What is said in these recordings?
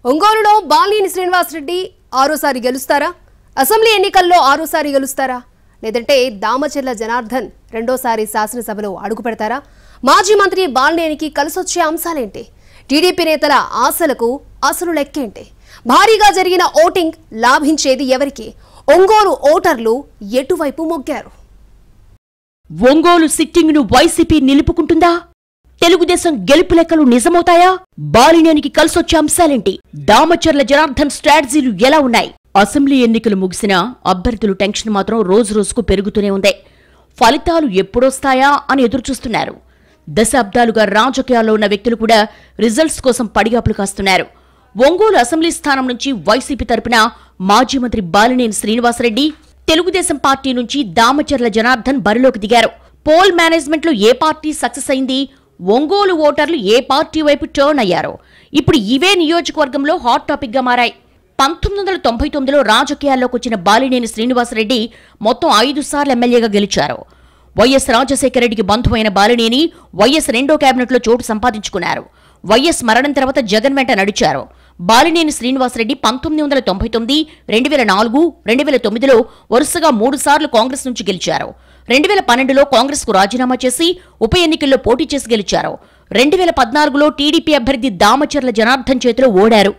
ఒంగోలులో బాలినేని శ్రీనివాసరెడ్డి ఆరోసారి గెలుస్తారా? అసెంబ్లీ ఎన్నికల్లో ఆరోసారి గెలుస్తారా? లేదంటే దామచర్ల జనార్దన్ రెండోసారి శాసనసభలో అడుగు పెడతారా? మాజీ మంత్రి బాలినేనికి కలిసొచ్చే అంశాలేంటి? టీడీపీ నేతల ఆశలకు అసలు లెక్కేంటి? భారీగా జరిగిన ఓటింగ్ లాభించేది ఎవరికి? ఒంగోలు ఓటర్లు ఎటువైపు మొగ్గారు? ఒంగోలు సిట్టింగ్ ను వైసీపీ నిలుపుకుంటుందా? తెలుగుదేశం గెలుపు లెక్కలు నిజమవుతాయా? బాలినేనికి కలిసొచ్చే అంశాలేంటి? దామచర్ల జనార్దన్ స్ట్రాటజీలు ఎలా ఉన్నాయి? అసెంబ్లీ ఎన్నికలు ముగిసినా అభ్యర్థులు టెన్షన్ మాత్రం రోజు రోజుకు పెరుగుతూనే ఉంది. ఫలితాలు ఎప్పుడొస్తాయా అని ఎదురుచూస్తున్నారు. దశాబ్దాలుగా రాజకీయాల్లో ఉన్న వ్యక్తులు కూడా రిజల్ట్స్ కోసం పడిగాపులు కాస్తున్నారు. ఒంగోలు అసెంబ్లీ స్థానం నుంచి వైసీపీ తరపున మాజీ మంత్రి బాలినేని శ్రీనివాసరెడ్డి, తెలుగుదేశం పార్టీ నుంచి దామచర్ల జనార్దన్ బరిలోకి దిగారు. పోల్ మేనేజ్మెంట్ లో ఏ పార్టీ సక్సెస్ అయింది? ఒంగోలు ఓటర్లు ఏ పార్టీ వైపు టర్న్ అయ్యారో ఇప్పుడు ఇవే నియోజకవర్గంలో హాట్ టాపిక్ గా మారాయి. 1999లో రాజకీయాల్లోకి వచ్చిన బాలినేని శ్రీనివాసరెడ్డి మొత్తం 5 సార్లు ఎమ్మెల్యేగా గెలిచారు. వైఎస్ రాజశేఖర రెడ్డికి బంధువైన బాలినేని వైఎస్ రెండో కేబినెట్లో చోటు సంపాదించుకున్నారు. వైఎస్ మరణం తర్వాత జగన్ వెంట నడిచారు. బాలినేని శ్రీనివాసరెడ్డి 1999, 2004, 2009లో వరుసగా 3 సార్లు కాంగ్రెస్ నుంచి గెలిచారు. 2012లో కాంగ్రెస్ కు రాజీనామా చేసి ఉప ఎన్నికల్లో పోటీ చేసి గెలిచారు. 2014లో టీడీపీ అభ్యర్థి దామచర్ల జనార్దన్ చేతిలో ఓడారు.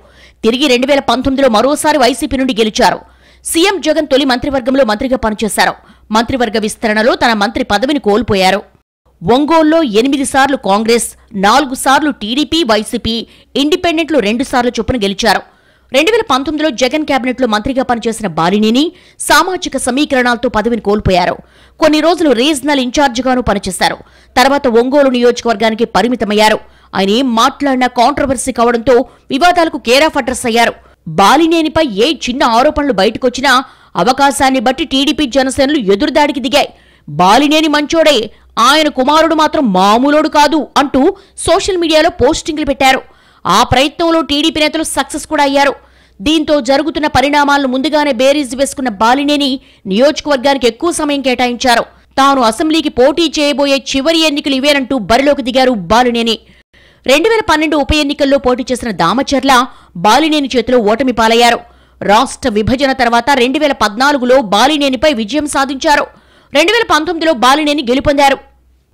తిరిగి 2019లో మరోసారి వైసీపీ నుండి గెలిచారు. సీఎం జగన్ తొలి మంత్రివర్గంలో మంత్రిగా పనిచేశారు. మంత్రివర్గ విస్తరణలో తన మంత్రి పదవిని కోల్పోయారు. ఒంగోలులో 8 సార్లు కాంగ్రెస్, 4 సార్లు టీడీపీ, వైసీపీ, ఇండిపెండెంట్లు 2 సార్లు చొప్పున గెలిచారు. 2019లో జగన్ కేబినెట్లో మంత్రిగా పనిచేసిన బాలినేని సామాజిక సమీకరణాలతో పదవిని కోల్పోయారు. కొన్ని రోజులు రీజనల్ ఇన్ఛార్జిగాను పనిచేశారు. తర్వాత ఒంగోలు నియోజకవర్గానికి పరిమితమయ్యారు. ఆయన ఏం మాట్లాడినా కాంట్రవర్సీ కావడంతో వివాదాలకు కేర్ ఆఫ్ అడ్రస్ అయ్యారు. బాలినేనిపై ఏ చిన్న ఆరోపణలు బయటకొచ్చినా అవకాశాన్ని బట్టి టీడీపీ, జనసేనలు ఎదురుదాడికి దిగాయి. బాలినేని మంచోడే, ఆయన కుమారుడు మాత్రం మామూలోడు కాదు అంటూ సోషల్ మీడియాలో పోస్టింగ్లు పెట్టారు. ఆ ప్రయత్నంలో టీడీపీ నేతలు సక్సెస్ కూడా అయ్యారు. దీంతో జరుగుతున్న పరిణామాలను ముందుగానే బేరీజు వేసుకున్న బాలినేని నియోజకవర్గానికి ఎక్కువ సమయం కేటాయించారు. తాను అసెంబ్లీకి పోటీ చేయబోయే చివరి ఎన్నికలు ఇవేనంటూ బరిలోకి దిగారు బాలినేని. 2012 ఉప ఎన్నికల్లో పోటీ చేసిన దామచర్ల బాలినేని చేతిలో ఓటమి పాలయ్యారు. రాష్ట్ర విభజన తర్వాత 2014లో బాలినేనిపై విజయం సాధించారు. 2019లో బాలినేని గెలుపొందారు.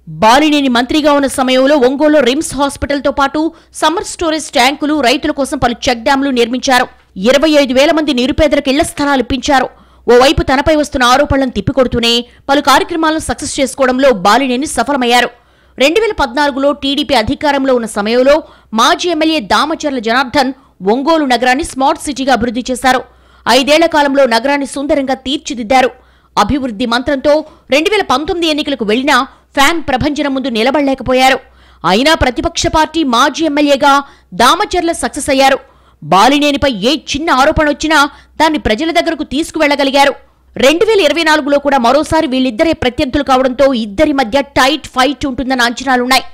బాలినేని మంత్రిగా ఉన్న సమయంలో ఒంగోలులో రిమ్స్ హాస్పిటల్తో పాటు సమ్మర్ స్టోరేజ్ ట్యాంకులు, రైతుల కోసం పలు చెక్ డ్యాంలు నిర్మించారు. 25,000 మంది నిరుపేదలకు ఇళ్ల స్థలాలు ఇప్పించారు. ఓవైపు తనపై వస్తున్న ఆరోపణలను తిప్పికొడుతూనే పలు కార్యక్రమాలను సక్సెస్ చేసుకోవడంలో బాలినేని సఫలమయ్యారు. 2014లో టీడీపీ అధికారంలో ఉన్న సమయంలో మాజీ ఎమ్మెల్యే దామచర్ల జనార్దన్ ఒంగోలు నగరాన్ని స్మార్ట్ సిటీగా అభివృద్ధి చేశారు. 5 ఏళ్ల కాలంలో నగరాన్ని సుందరంగా తీర్చిదిద్దారు. అభివృద్ధి మంత్రంతో 2019 ఎన్నికలకు వెళ్లినా ఫ్యాన్ ప్రభంజనం ముందు నిలబడలేకపోయారు. అయినా ప్రతిపక్ష పార్టీ మాజీ ఎమ్మెల్యేగా దామచర్ల సక్సెస్ అయ్యారు. బాలినేనిపై ఏ చిన్న ఆరోపణ వచ్చినా దాన్ని ప్రజల దగ్గరకు తీసుకువెళ్లగలిగారు. 2024లో కూడా మరోసారి వీళ్ళిద్దరే ప్రత్యర్థులు కావడంతో ఇద్దరి మధ్య టైట్ ఫైట్ ఉంటుందన్న అంచనాలున్నాయి.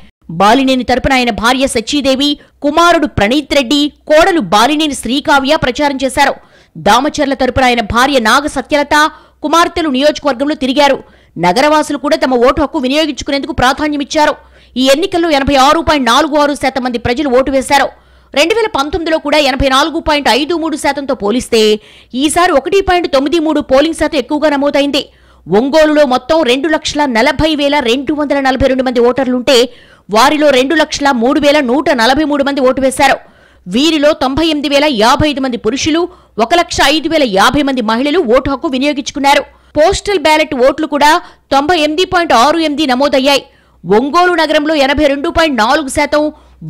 బాలినేని తరపున ఆయన భార్య సచీదేవి, కుమారుడు ప్రణీత్ రెడ్డి, కోడలు బాలినేని శ్రీకావ్య ప్రచారం చేశారు. దామచర్ల తరపున ఆయన భార్య నాగ సత్యలత, కుమార్తెలు నియోజకవర్గంలో తిరిగారు. నగరవాసులు కూడా తమ ఓటు హక్కు వినియోగించుకునేందుకు ప్రాధాన్యమిచ్చారు. ఈ ఎన్నికల్లో 86.46% మంది ప్రజలు ఓటు వేశారు. 2019లో కూడా 84.53%తో పోలిస్తే ఈసారి 1.93 పోలింగ్ శాతం ఎక్కువగా నమోదైంది. ఒంగోలులో మొత్తం 2,40,242 మంది ఓటర్లుంటే వారిలో 2,03,143 మంది ఓటు వేశారు. వీరిలో 98,055 మంది పురుషులు, 1,05,050 మంది మహిళలు ఓటు హక్కు వినియోగించుకున్నారు. పోస్టల్ బ్యాలెట్ ఓట్లు కూడా 98.68 నమోదయ్యాయి. ఒంగోలు నగరంలో 82.4%,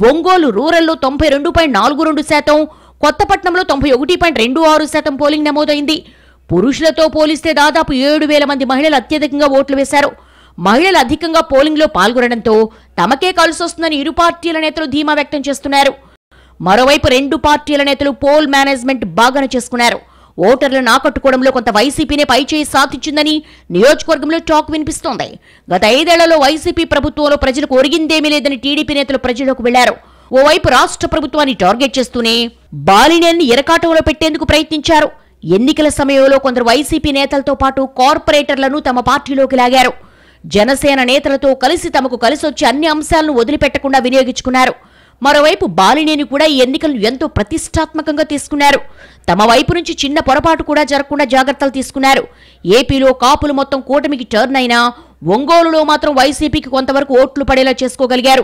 ఒంగోలు రూరల్లో 92.42%, కొత్తపట్నంలో 91.26% పోలింగ్ నమోదైంది. పురుషులతో పోలిస్తే దాదాపు 7,000 మంది మహిళలు అత్యధికంగా ఓట్లు వేశారు. మహిళలు అధికంగా పోలింగ్లో పాల్గొనడంతో తమకే కలిసొస్తుందని ఇరు పార్టీల నేతలు ధీమా వ్యక్తం చేస్తున్నారు. మరోవైపు 2 పార్టీల నేతలు పోల్ మేనేజ్మెంట్ బాగానే చేసుకున్నారు. ఓటర్లను ఆకట్టుకోవడంలో కొంత వైసీపీనే పైచేయి సాధించిందని నియోజకవర్గంలో టాక్ వినిపిస్తోంది. గత 5 ఏళ్లలో వైసీపీ ప్రభుత్వంలో ప్రజలకు ఒరిగిందేమీ లేదని టీడీపీ నేతలు ప్రజల్లోకి వెళ్లారు. ఓవైపు రాష్ట్ర ప్రభుత్వాన్ని టార్గెట్ చేస్తూనే బాలినేని ఎరకాటంలో పెట్టేందుకు ప్రయత్నించారు. ఎన్నికల సమయంలో కొందరు వైసీపీ నేతలతో పాటు కార్పొరేటర్లను తమ పార్టీలోకి లాగారు. జనసేన నేతలతో కలిసి తమకు కలిసొచ్చే అన్ని అంశాలను వదిలిపెట్టకుండా వినియోగించుకున్నారు. మరోవైపు బాలినేని కూడా ఈ ఎన్నికలను ఎంతో ప్రతిష్టాత్మకంగా తీసుకున్నారు. తమ వైపు నుంచి చిన్న పొరపాటు కూడా జరగకుండా జాగ్రత్తలు తీసుకున్నారు. ఏపీలో కాపులు మొత్తం కూటమికి టర్న్ అయినా ఒంగోలులో మాత్రం వైసీపీకి కొంతవరకు ఓట్లు పడేలా చేసుకోగలిగారు.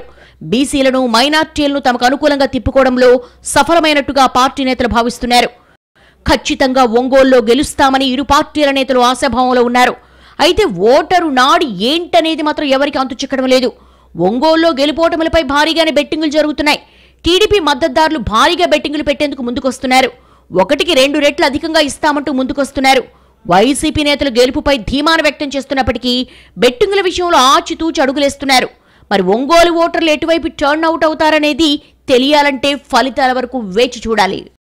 బీసీలను, మైనార్టీలను తమకు అనుకూలంగా తిప్పుకోవడంలో సఫలమైనట్టుగా పార్టీ నేతలు భావిస్తున్నారు. ఖచ్చితంగా ఒంగోలులో గెలుస్తామని ఇరు పార్టీల నేతలు ఆశాభావంలో ఉన్నారు. అయితే ఓటరు నాడి ఏంటనేది మాత్రం ఎవరికి అంతు చిక్కడం లేదు. ఒంగోలులో గెలుపోటములపై భారీగానే బెట్టింగులు జరుగుతున్నాయి. టీడీపీ మద్దతుదారులు భారీగా బెట్టింగులు పెట్టేందుకు ముందుకొస్తున్నారు. 1కి 2 రెట్లు అధికంగా ఇస్తామంటూ ముందుకొస్తున్నారు. వైసీపీ నేతలు గెలుపుపై ధీమాను వ్యక్తం చేస్తున్నప్పటికీ బెట్టింగుల విషయంలో ఆచితూచి అడుగులేస్తున్నారు. మరి ఒంగోలు ఓటర్లు ఎటువైపు టర్న్ అవుట్ అవుతారనేది తెలియాలంటే ఫలితాల వరకు వేచి చూడాలి.